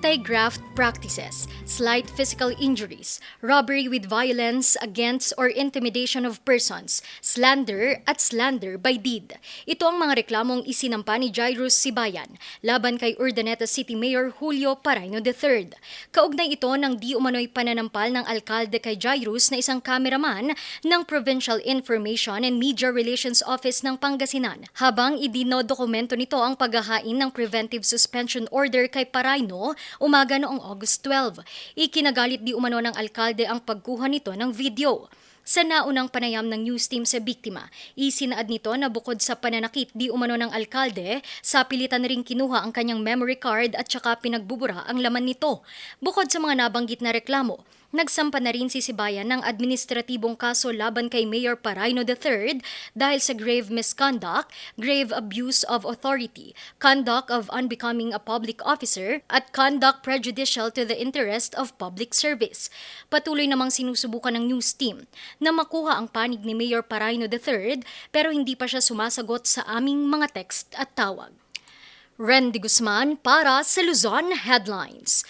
anti-graft practices, slight physical injuries, robbery with violence against or intimidation of persons, slander at slander by deed. Ito ang mga reklamong isinampa ni Jairus Sibayan laban kay Urdaneta City Mayor Julio Paraino III. Kaugnay ito ng di umano'y pananampal ng alkalde kay Jairus na isang cameraman ng Provincial Information and Media Relations Office ng Pangasinan, habang idinodokumento nito ang paghahain ng preventive suspension order kay Paraino umaga noong August 12. Ikinagalit di umano ng alkalde ang pagkuha nito ng video. Sa naunang panayam ng news team sa biktima, isinaad nito na bukod sa pananakit di umano ng alkalde, sa pilitan ring kinuha ang kanyang memory card at saka pinagbubura ang laman nito. Bukod sa mga nabanggit na reklamo, nagsampa na rin si Sibayan ng administratibong kaso laban kay Mayor Paraino III dahil sa grave misconduct, grave abuse of authority, conduct of unbecoming a public officer, at conduct prejudicial to the interest of public service. Patuloy namang sinusubukan ng news team na makuha ang panig ni Mayor Paraino III pero hindi pa siya sumasagot sa aming mga text at tawag. Randy Guzman para sa Luzon Headlines.